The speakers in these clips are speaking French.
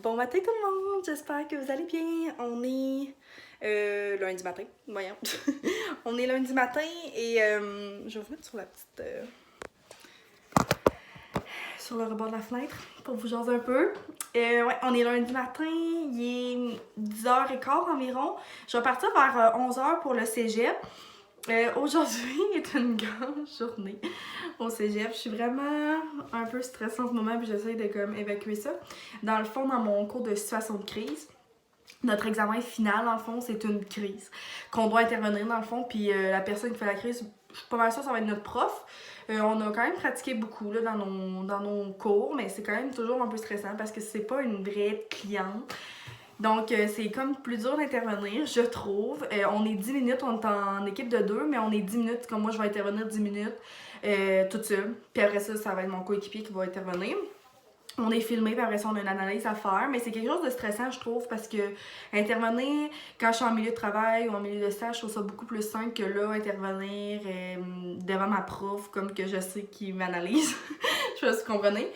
Bon matin tout le monde, j'espère que vous allez bien. On est lundi matin, voyons. On est lundi matin et je vais vous mettre sur la petite... sur le rebord de la fenêtre pour vous jaser un peu. Ouais, on est lundi matin, il est 10h15 environ. Je vais partir vers 11h pour le cégep. Aujourd'hui est une grande journée au cégep. Je suis vraiment un peu stressée en ce moment puis j'essaie de comme évacuer ça. Dans le fond, dans mon cours de situation de crise, notre examen final, dans le fond, c'est une crise qu'on doit intervenir dans le fond. Puis la personne qui fait la crise, je suis pas mal sûre que ça va être notre prof. On a quand même pratiqué beaucoup là, dans nos cours, mais c'est quand même toujours un peu stressant parce que c'est pas une vraie cliente. Donc, c'est comme plus dur d'intervenir, je trouve. On est 10 minutes, on est en équipe de 2, mais on est 10 minutes, comme moi, je vais intervenir 10 minutes toute seule. Puis après ça, ça va être mon coéquipier qui va intervenir. On est filmé, puis après ça, on a une analyse à faire. Mais c'est quelque chose de stressant, je trouve, parce que intervenir, quand je suis en milieu de travail ou en milieu de stage, je trouve ça beaucoup plus simple que là, intervenir devant ma prof, comme que je sais qui m'analyse. Je sais pas si vous comprenez.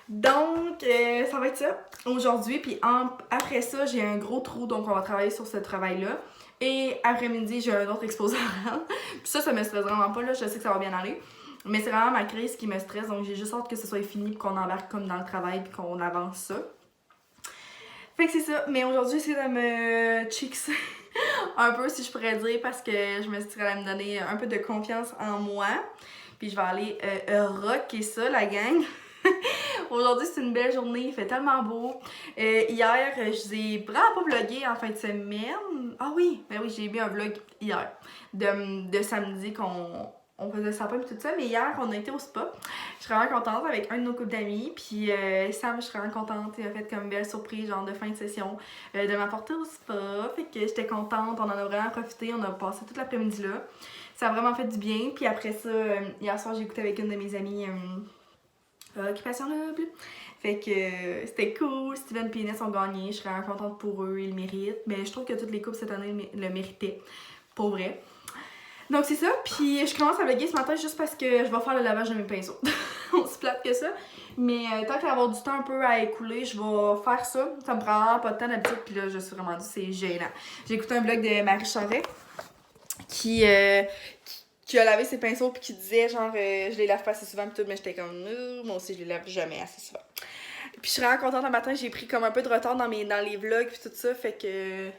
Donc, ça va être ça aujourd'hui. Puis après ça, j'ai un gros trou, donc on va travailler sur ce travail-là. Et après-midi, j'ai un autre exposé à rendre. Puis ça me stresse vraiment pas, là. Je sais que ça va bien aller. Mais c'est vraiment ma crise qui me stresse, donc j'ai juste hâte que ce soit fini, puis qu'on embarque comme dans le travail, puis qu'on avance ça. Fait que c'est ça. Mais aujourd'hui, j'essaie de me chicks un peu, si je pourrais dire, parce que je me suis dit qu'elle allait me donner un peu de confiance en moi. Puis je vais aller rocker ça, la gang. Aujourd'hui, c'est une belle journée, il fait tellement beau. Hier, je vous ai vraiment pas vlogué en fin de semaine. Ah oui, ben oui, j'ai mis un vlog hier de samedi qu'on faisait sapin et tout ça. Mais hier, on a été au spa. Je suis vraiment contente avec un de nos couples d'amis. Puis Sam, je suis vraiment contente. Il a fait comme une belle surprise, genre de fin de session, de m'apporter au spa. Fait que j'étais contente, on en a vraiment profité. On a passé toute l'après-midi là. Ça a vraiment fait du bien. Puis après ça, hier soir, j'ai écouté avec une de mes amies Occupation Double. Fait que c'était cool. Steven et Inès ont gagné. Je suis vraiment contente pour eux. Ils le méritent. Mais je trouve que toutes les couples cette année le méritaient. Pour vrai. Donc c'est ça. Puis je commence à vlogger ce matin juste parce que je vais faire le lavage de mes pinceaux. Aussi plate que ça. Mais tant qu'à avoir du temps un peu à écouler, je vais faire ça. Ça me prend vraiment pas de temps d'habitude. Puis là, je suis vraiment dit, c'est gênant. J'ai écouté un vlog de Marie Charret qui a lavé ses pinceaux puis qui disait genre je les lave pas assez souvent pis tout, mais j'étais comme moi aussi je les lave jamais assez souvent. Puis je suis vraiment contente le matin, j'ai pris comme un peu de retard dans les vlogs puis tout ça, fait que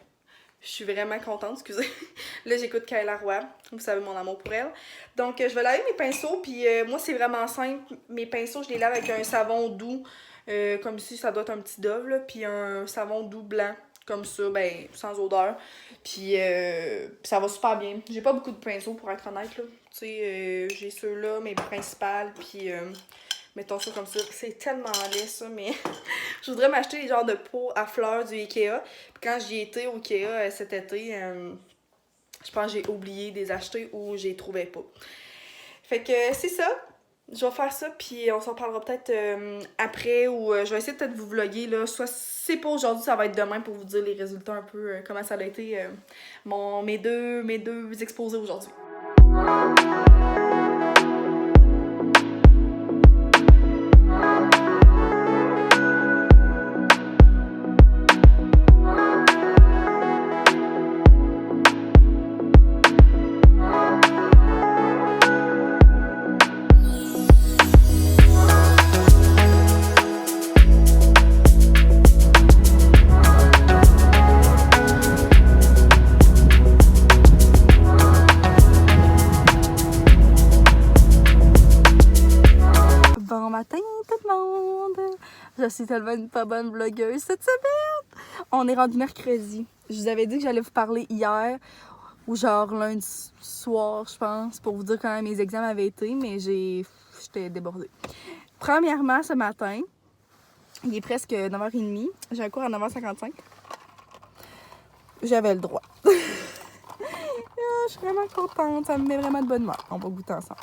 je suis vraiment contente, excusez. Là j'écoute Kayla Roy, vous savez mon amour pour elle. Donc je vais laver mes pinceaux puis moi c'est vraiment simple, mes pinceaux je les lave avec un savon doux, comme si ça doit être un petit Dove là, puis un savon doux blanc. Comme ça, ben, sans odeur. Puis ça va super bien. J'ai pas beaucoup de pinceaux pour être honnête, là. Tu sais, j'ai ceux-là, mes principales, puis mettons ça comme ça. C'est tellement laid, ça, mais je voudrais m'acheter les genres de pots à fleurs du Ikea. Puis quand j'y étais au Ikea cet été, je pense que j'ai oublié de les acheter ou je les trouvais pas. Fait que c'est ça. Je vais faire ça, puis on s'en parlera peut-être après, ou je vais essayer peut-être de vous vlogger, là. Soit c'est pas aujourd'hui, ça va être demain pour vous dire les résultats un peu, comment ça a été mes deux exposés aujourd'hui. Je suis tellement une pas bonne vlogueuse cette semaine. On est rendu mercredi. Je vous avais dit que j'allais vous parler hier ou genre lundi soir, je pense, pour vous dire quand mes examens avaient été, mais j'étais débordée. Premièrement, ce matin, il est presque 9h30. J'ai un cours à 9h55. J'avais le droit. Je suis vraiment contente. Ça me met vraiment de bonne humeur. On va goûter ensemble.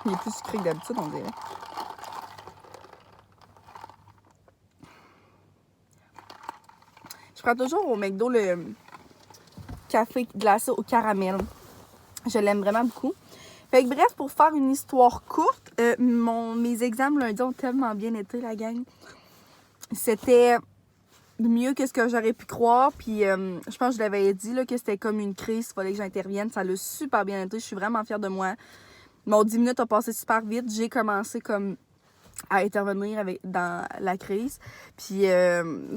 Il est plus sucré que d'habitude, on dirait. Je prends toujours au McDo le café glacé au caramel. Je l'aime vraiment beaucoup. Fait que bref, pour faire une histoire courte, mes examens lundi ont tellement bien été, la gang. C'était mieux que ce que j'aurais pu croire. Puis je pense que je l'avais dit là, que c'était comme une crise, il fallait que j'intervienne. Ça l'a super bien été. Je suis vraiment fière de moi. Mon 10 minutes a passé super vite. J'ai commencé comme à intervenir dans la crise. Puis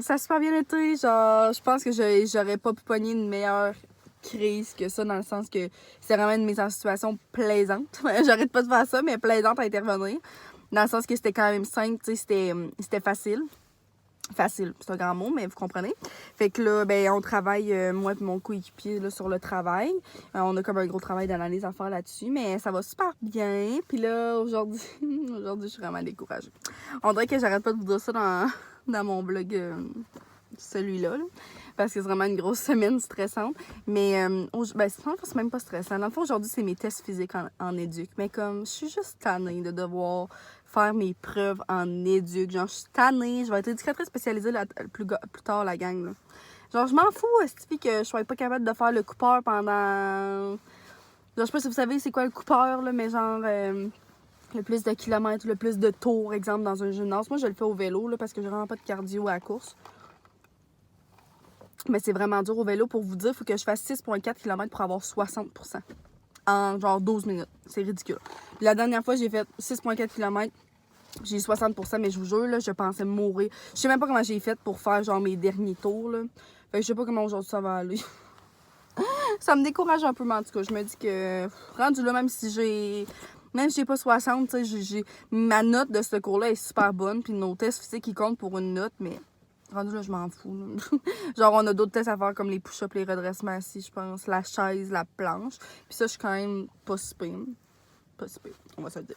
ça a super bien été. Genre, je pense que j'aurais pas pu pogner une meilleure crise que ça, dans le sens que c'était vraiment une mise en situation plaisante. J'arrête pas de faire ça, mais plaisante à intervenir. Dans le sens que c'était quand même simple, tu sais, c'était facile. Facile, c'est un grand mot, mais vous comprenez. Fait que là, ben, on travaille, moi et mon coéquipier, là, sur le travail. On a comme un gros travail d'analyse à faire là-dessus, mais ça va super bien. Puis là, aujourd'hui, je suis vraiment découragée. On dirait que j'arrête pas de vous dire ça dans mon blog, celui-là, là, parce que c'est vraiment une grosse semaine stressante. Mais, ben, c'est même pas stressant. Dans le fond, aujourd'hui, c'est mes tests physiques en éduc. Mais comme, je suis juste tannée de devoir faire mes preuves en éduc. Genre, je suis tannée. Je vais être éducatrice spécialisée plus tard, la gang, là. Genre, je m'en fous, Stevie, que je sois pas capable de faire le coupeur pendant... Genre, je sais pas si vous savez c'est quoi le coupeur, là, mais genre... le plus de kilomètres, le plus de tours, exemple, dans un gymnase. Moi, je le fais au vélo, là, parce que j'ai vraiment pas de cardio à la course. Mais c'est vraiment dur au vélo. Pour vous dire, il faut que je fasse 6,4 km pour avoir 60%. En genre 12 minutes. C'est ridicule. La dernière fois, j'ai fait 6,4 km. J'ai 60%, mais je vous jure, là, je pensais mourir. Je sais même pas comment j'ai fait pour faire genre mes derniers tours, là. Fait que je sais pas comment aujourd'hui ça va aller. Ça me décourage un peu, mais en tout cas, je me dis que rendu là, même si j'ai pas 60, tu sais, ma note de ce cours-là est super bonne. Puis nos tests physiques, ils comptent pour une note, mais rendu là, je m'en fous. Genre, on a d'autres tests à faire comme les push-ups, les redressements assis, je pense, la chaise, la planche. Puis ça, je suis quand même pas si pire. Pas si pire, on va se le dire.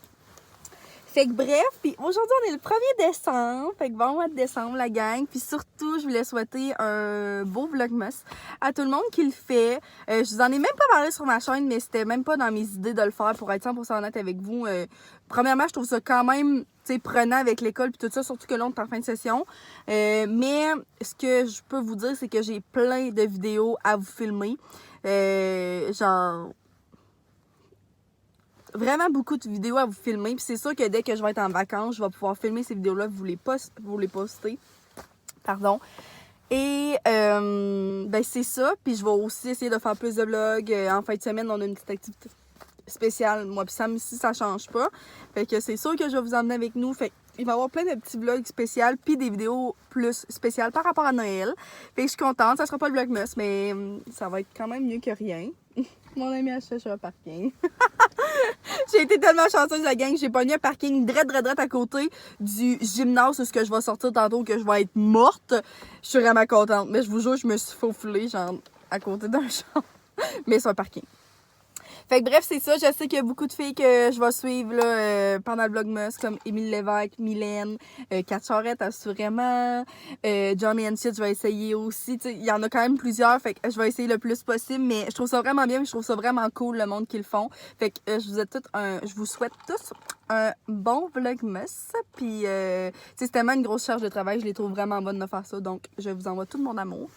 Fait que bref, puis aujourd'hui, on est le 1er décembre. Fait que bon mois de décembre, la gang. Puis surtout, je voulais souhaiter un beau vlogmas à tout le monde qui le fait. Je vous en ai même pas parlé sur ma chaîne, mais c'était même pas dans mes idées de le faire, pour être 100% honnête avec vous. Premièrement, je trouve ça quand même, tu sais, prenant avec l'école puis tout ça, surtout que là, on est en fin de session. Mais ce que je peux vous dire, c'est que j'ai plein de vidéos à vous filmer. Genre... Vraiment beaucoup de vidéos à vous filmer. Puis c'est sûr que dès que je vais être en vacances, je vais pouvoir filmer ces vidéos-là, vous les poster. Pardon. Et ben c'est ça. Puis je vais aussi essayer de faire plus de vlogs. En fin de semaine, on a une petite activité spéciale. Moi puis Sam ici, ça change pas. Fait que c'est sûr que je vais vous emmener avec nous. Fait il va y avoir plein de petits vlogs spéciaux puis des vidéos plus spéciales par rapport à Noël. Fait que je suis contente. Ça sera pas le vlogmas, mais ça va être quand même mieux que rien. Mon ami a acheté sur un parking. J'ai été tellement chanceuse, la gang. J'ai pogné un parking drette à côté du gymnase où je vais sortir tantôt, que je vais être morte. Je suis vraiment contente. Mais je vous jure, je me suis faufilée, genre, à côté d'un champ. Mais c'est un parking. Fait que bref, c'est ça. Je sais qu'il y a beaucoup de filles que je vais suivre là, pendant le vlogmas, comme Émile Lévesque, Mylène, Kat Charette, assurément. Johnny and Shit, je vais essayer aussi. Il y en a quand même plusieurs, fait que je vais essayer le plus possible. Mais je trouve ça vraiment bien, je trouve ça vraiment cool, le monde qui le font. Fait que je vous souhaite tous un bon vlogmas. Puis, c'est tellement une grosse charge de travail. Je les trouve vraiment bonnes de faire ça. Donc, je vous envoie tout mon amour.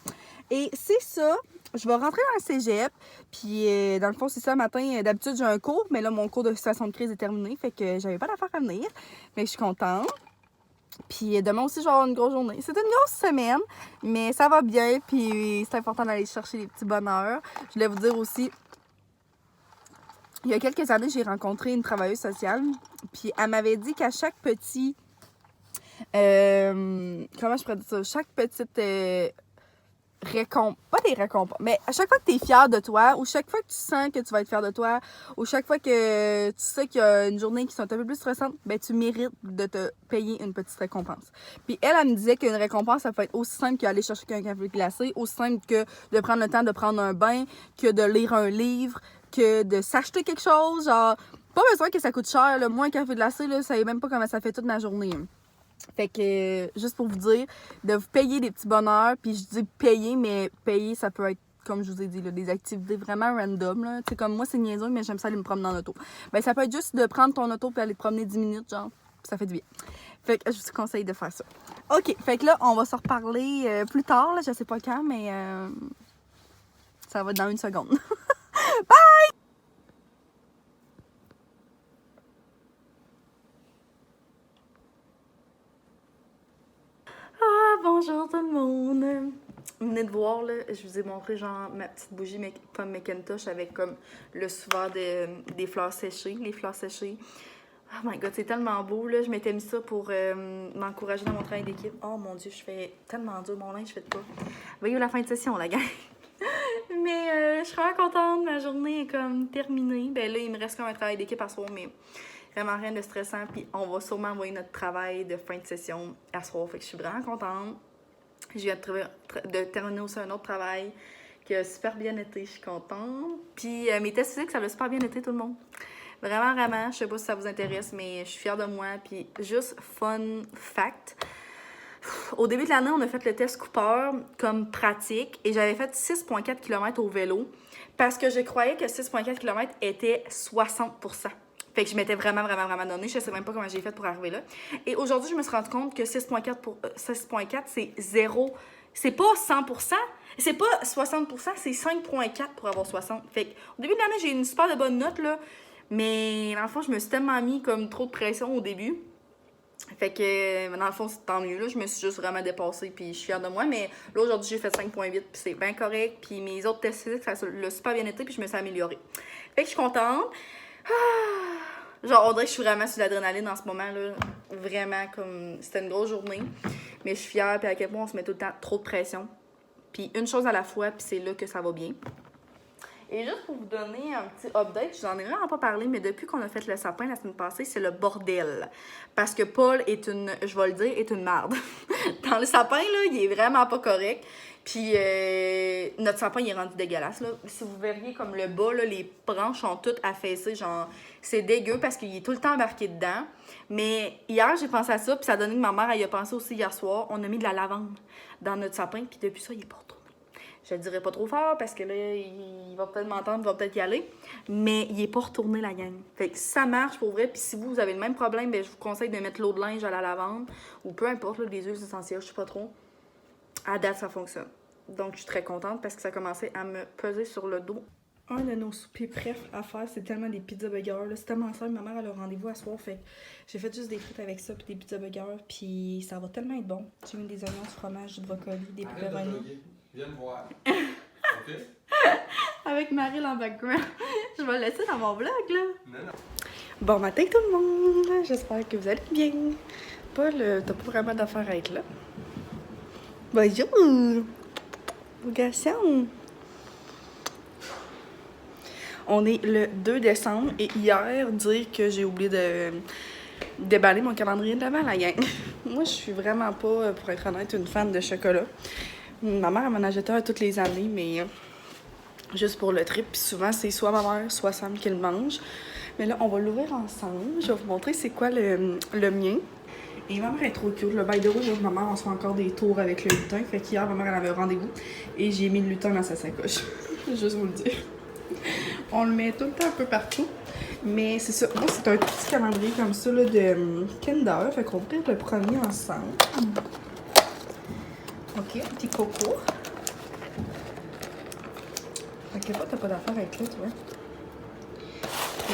Et c'est ça. Je vais rentrer dans le cégep. Puis, dans le fond, c'est ça, matin. D'habitude, j'ai un cours, mais là, mon cours de situation de crise est terminé. Fait que j'avais pas d'affaires à venir. Mais je suis contente. Puis, demain aussi, je vais avoir une grosse journée. C'est une grosse semaine, mais ça va bien. Puis, c'est important d'aller chercher les petits bonheurs. Je voulais vous dire aussi, il y a quelques années, j'ai rencontré une travailleuse sociale. Puis, elle m'avait dit qu'à chaque petit... comment je pourrais dire ça? Chaque petite... pas des récompenses, mais à chaque fois que tu es fier de toi, ou chaque fois que tu sens que tu vas être fier de toi, ou chaque fois que tu sais qu'il y a une journée qui sont un peu plus stressantes, ben tu mérites de te payer une petite récompense. Puis elle me disait qu'une récompense, ça peut être aussi simple qu'aller chercher un café glacé, aussi simple que de prendre le temps de prendre un bain, que de lire un livre, que de s'acheter quelque chose, genre, pas besoin que ça coûte cher, là. Moi, un café glacé, là, ça savez même pas comment ça fait toute ma journée, hein. Fait que, juste pour vous dire, de vous payer des petits bonheurs, puis je dis payer, mais payer, ça peut être, comme je vous ai dit, là, des activités vraiment random, là. Tu sais, comme moi, c'est niaiseux, mais j'aime ça aller me promener en auto. Ben, ça peut être juste de prendre ton auto puis aller te promener 10 minutes, genre, ça fait du bien. Fait que, je vous conseille de faire ça. OK, fait que là, on va se reparler plus tard, là, je sais pas quand, mais ça va être dans une seconde. Bye! venez de voir, là, je vous ai montré genre ma petite bougie pomme Macintosh avec comme le souvent des fleurs séchées, les fleurs séchées. Oh my god, c'est tellement beau, là. Je m'étais mis ça pour m'encourager dans mon travail d'équipe. Oh mon dieu, je fais tellement dur, mon linge, je fais pas. Voyez la fin de session, la gang. Mais je suis vraiment contente, ma journée est comme terminée. Ben là, il me reste comme un travail d'équipe à soir, mais vraiment rien de stressant. Puis on va sûrement envoyer notre travail de fin de session à soir. Fait que je suis vraiment contente. Je viens de terminer aussi un autre travail qui a super bien été. Je suis contente. Puis mes tests physiques, ça a super bien été, tout le monde. Vraiment, vraiment. Je sais pas si ça vous intéresse, mais je suis fière de moi. Puis juste fun fact. Au début de l'année, on a fait le test Cooper comme pratique et j'avais fait 6,4 km au vélo parce que je croyais que 6,4 km était 60%. Fait que je m'étais vraiment donné. Je sais même pas comment j'ai fait pour arriver là. Et aujourd'hui, je me suis rendu compte que 6,4, c'est 0. C'est pas 100%. C'est pas 60%, c'est 5,4 pour avoir 60. Fait que au début de l'année, j'ai une super de bonne note, là. Mais dans le fond, je me suis tellement mis comme trop de pression au début. Fait que, dans le fond, c'est tant mieux. Là, je me suis juste vraiment dépassée, puis je suis fière de moi. Mais là, aujourd'hui, j'ai fait 5,8, puis c'est bien correct. Puis mes autres tests physiques, ça l'a super bien été, puis je me suis améliorée. Fait que je suis contente. Genre, on dirait que je suis vraiment sur l'adrénaline en ce moment, là. Vraiment, comme, c'était une grosse journée. Mais je suis fière, puis à quel point on se met tout le temps trop de pression. Puis une chose à la fois, puis c'est là que ça va bien. Et juste pour vous donner un petit update, je n'en ai vraiment pas parlé, mais depuis qu'on a fait le sapin la semaine passée, c'est le bordel. Parce que Paul est je vais le dire, est une merde. Dans le sapin, là, il est vraiment pas correct. Puis notre sapin, il est rendu dégueulasse, là. Si vous verriez comme le bas, là, les branches sont toutes affaissées, genre, c'est dégueu parce qu'il est tout le temps embarqué dedans. Mais hier, j'ai pensé à ça, puis ça a donné que ma mère, elle y a pensé aussi hier soir. On a mis de la lavande dans notre sapin, puis depuis ça, il est pas retourné. Je le dirai pas trop fort parce que là, il va peut-être m'entendre, il va peut-être y aller. Mais il est pas retourné, la gang. Fait que ça marche pour vrai. Puis si vous avez le même problème, ben, je vous conseille de mettre l'eau de linge à la lavande. Ou peu importe, là, des huiles essentielles, je sais pas trop. À date, ça fonctionne. Donc, je suis très contente parce que ça a commencé à me peser sur le dos. Un de nos soupers préf à faire, c'est tellement des pizza burgers. C'est tellement simple. Ma mère a le rendez-vous à soir. Fait que j'ai fait juste des frites avec ça puis des pizza burgers. Puis ça va tellement être bon. J'ai mis des oignons, du fromage, du brocoli, des pepperonis. Viens me voir. OK? Avec Marie en background. Je vais le laisser dans mon vlog, là. Non. Bon matin tout le monde. J'espère que vous allez bien. Paul, t'as pas vraiment d'affaire à être là. Bonjour. Garçon. On est le 2 décembre et hier, dire que j'ai oublié de déballer mon calendrier de l'Avent, la gang. Moi, je suis vraiment pas, pour être honnête, une fan de chocolat. Ma mère, elle m'en achetait un toutes les années, mais juste pour le trip. Puis souvent, c'est soit ma mère, soit Sam qui le mange. Mais là, on va l'ouvrir ensemble. Je vais vous montrer c'est quoi le mien. Et ma mère est trop cute. Le bail de rouge, ma mère, on se fait encore des tours avec le lutin. Fait qu'hier, ma mère, elle avait un rendez-vous. Et j'ai mis le lutin dans sa sacoche. Juste vous le dire. On le met tout le temps un peu partout. Mais c'est ça. Moi, c'est un petit calendrier comme ça là, de Kinder. Fait qu'on va ouvrir le premier ensemble. Ok, un petit coco. À quel point t'as pas d'affaire avec là, tu vois.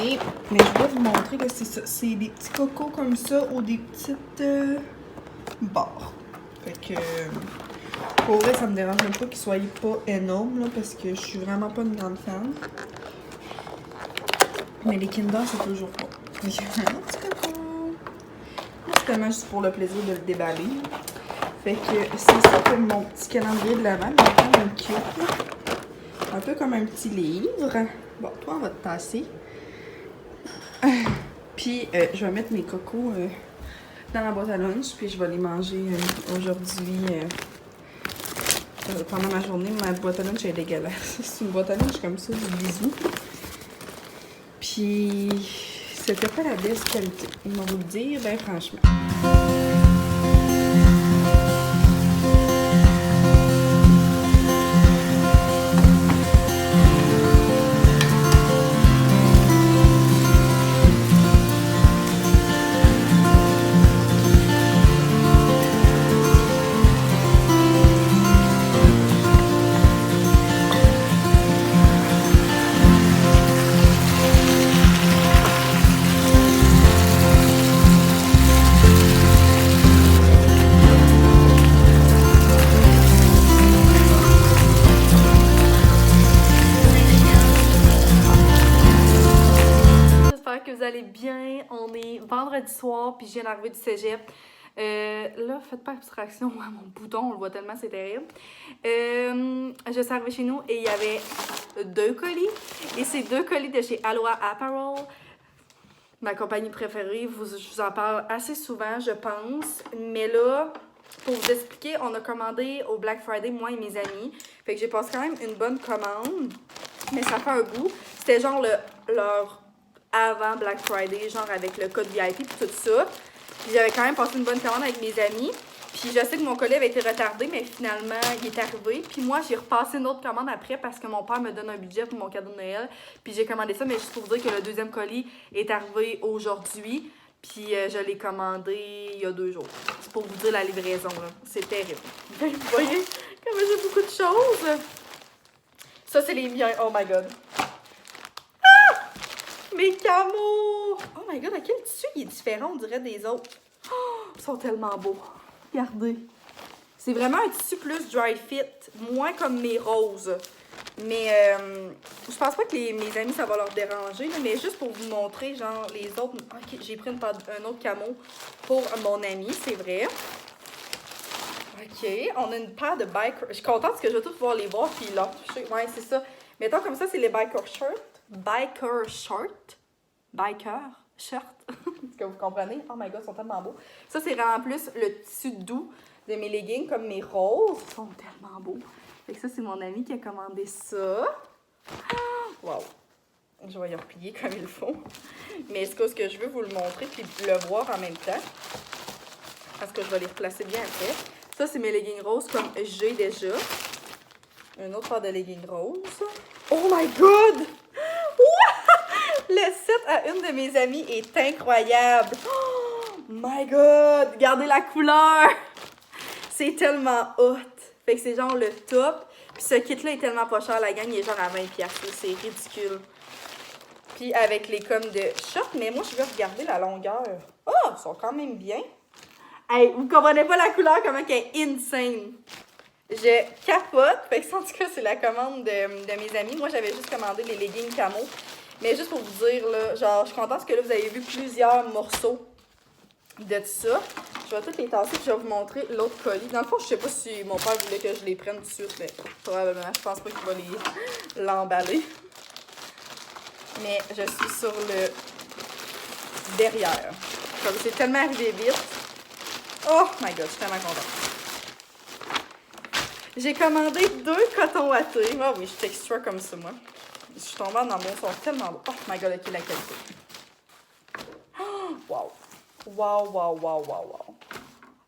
Et, mais je vais vous montrer que c'est ça. C'est des petits cocos comme ça ou des petites barres. Fait que, pour vrai, ça me dérange même pas qu'ils soient pas énormes, là, parce que je suis vraiment pas une grande fan. Mais les Kinder, c'est toujours pas. Un petit coco. C'est tellement juste pour le plaisir de le déballer. Fait que c'est ça comme mon petit calendrier de l'Avent, mais quand même cute. Un peu comme un petit livre. Bon, toi, on va te tasser. Puis, je vais mettre mes cocos dans la boîte à lunch, puis je vais les manger aujourd'hui pendant ma journée. Ma boîte à lunch est dégueulasse. C'est une boîte à lunch comme ça, du bisou. Puis, c'était pas la belle qualité. Ils vont vous le dire, ben franchement. vendredi soir, puis je viens d'arriver du cégep. Là, faites pas abstraction à mon bouton, on le voit tellement, c'est terrible. Je suis arrivée chez nous et il y avait 2 colis. Et c'est 2 colis de chez Aloha Apparel, ma compagnie préférée. Je vous en parle assez souvent, je pense. Mais là, pour vous expliquer, on a commandé au Black Friday, moi et mes amis. Fait que j'ai passé quand même une bonne commande, mais ça fait un bout. C'était genre leur avant Black Friday, genre avec le code VIP et tout ça. Puis j'avais quand même passé une bonne commande avec mes amis. Puis je sais que mon colis avait été retardé, mais finalement, il est arrivé. Puis moi, j'ai repassé une autre commande après parce que mon père me donne un budget pour mon cadeau de Noël. Puis j'ai commandé ça, mais juste pour vous dire que le 2e colis est arrivé aujourd'hui. Puis je l'ai commandé il y a 2 jours. C'est pour vous dire la livraison, là. C'est terrible. Vous voyez comme j'ai beaucoup de choses. Ça, c'est les miens. Oh my God. Mes camos! Oh my God, à quel tissu il est différent, on dirait, des autres. Oh, ils sont tellement beaux. Regardez. C'est vraiment un tissu plus dry fit, moins comme mes roses. Mais je pense pas que mes amis, ça va leur déranger, là, mais juste pour vous montrer, genre, les autres... Ok, j'ai pris un autre camo pour mon ami, c'est vrai. Ok, on a une paire de bikers. Je suis contente parce que je vais tous pouvoir les voir puis leur toucher. Ouais, c'est ça. Mettons comme ça, c'est les biker shirts. Biker shirt. Biker shirt. Est-ce que vous comprenez? Oh my God, ils sont tellement beaux. Ça, c'est vraiment plus le tissu doux de mes leggings, comme mes roses. Ils sont tellement beaux. Fait que ça, c'est mon ami qui a commandé ça. Wow! Je vais y replier comme il faut. Mais est-ce que je veux vous le montrer puis le voir en même temps? Parce que je vais les replacer bien après. Ça, c'est mes leggings roses comme j'ai déjà. Une autre paire de leggings roses. Oh my God! Le set à une de mes amies est incroyable. Oh my God! Regardez la couleur! C'est tellement hot. Fait que c'est genre le top. Puis ce kit-là est tellement pas cher. La gang, il est genre à 20$. C'est ridicule. Puis avec les comme de shorts. Mais moi, je veux regarder la longueur. Oh! Ils sont quand même bien. Hey, vous comprenez pas la couleur, comment elle est insane. Je capote. Fait que en tout cas, c'est la commande de mes amis. Moi, j'avais juste commandé les leggings camo. Mais juste pour vous dire, là, genre, je suis contente parce que là, vous avez vu plusieurs morceaux de ça. Je vais tous les tasser et je vais vous montrer l'autre colis. Dans le fond, je sais pas si mon père voulait que je les prenne tout de suite, mais probablement, je pense pas qu'il va l'emballer. Mais je suis sur le derrière. Comme c'est tellement arrivé vite. Oh my God, je suis tellement contente. J'ai commandé 2 cotons wattés. Ah oui, je suis extra comme ça, moi. Je suis tombée en amour, ils sont tellement beaux. Oh my God, ok, la qualité. Oh, wow. Wow, wow, wow, wow, wow.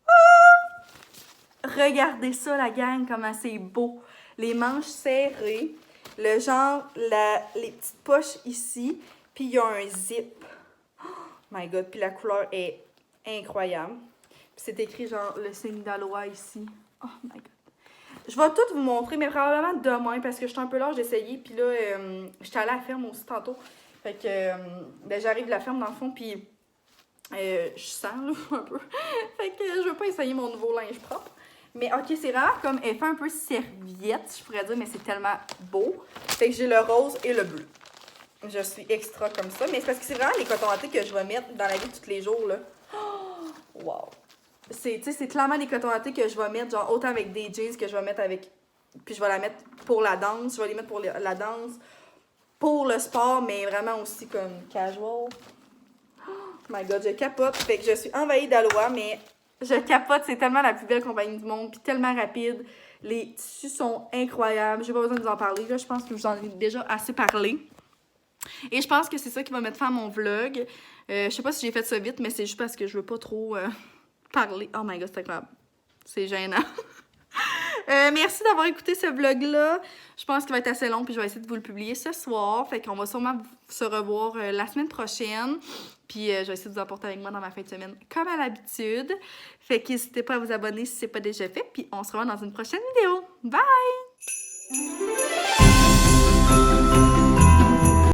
Ah! Regardez ça, la gang, comment c'est beau. Les manches serrées, le genre, les petites poches ici, puis il y a un zip. Oh my God, puis la couleur est incroyable. Puis c'est écrit genre le signe d'Aloha ici. Oh my God. Je vais tout vous montrer, mais probablement demain, parce que je suis un peu large d'essayer. Puis là, j'étais allée à la ferme aussi tantôt. Fait que, ben, j'arrive de la ferme dans le fond, puis je sens là, un peu. Fait que je veux pas essayer mon nouveau linge propre. Mais ok, c'est vraiment comme effet un peu serviette, je pourrais dire, mais c'est tellement beau. Fait que j'ai le rose et le bleu. Je suis extra comme ça. Mais c'est parce que c'est vraiment les cotons wattés que je vais mettre dans la vie de tous les jours, là. Oh, wow! C'est clairement des cotons wattés que je vais mettre, genre autant avec des jeans que je vais mettre avec... Puis je vais la mettre pour la danse, je vais les mettre pour la danse, pour le sport, mais vraiment aussi comme casual. Oh my God, je capote. Fait que je suis envahie d'Aloha, mais je capote. C'est tellement la plus belle compagnie du monde, puis tellement rapide. Les tissus sont incroyables. J'ai pas besoin de vous en parler, là. Je pense que je vous en ai déjà assez parlé. Et je pense que c'est ça qui va mettre fin à mon vlog. Je sais pas si j'ai fait ça vite, mais c'est juste parce que je veux pas trop... parler. Oh my God, c'est incroyable. C'est gênant. Merci d'avoir écouté ce vlog-là. Je pense qu'il va être assez long, puis je vais essayer de vous le publier ce soir. Fait qu'on va sûrement se revoir la semaine prochaine. Puis je vais essayer de vous apporter avec moi dans ma fin de semaine, comme à l'habitude. Fait qu'hésitez pas à vous abonner si ce n'est pas déjà fait. Puis on se revoit dans une prochaine vidéo. Bye!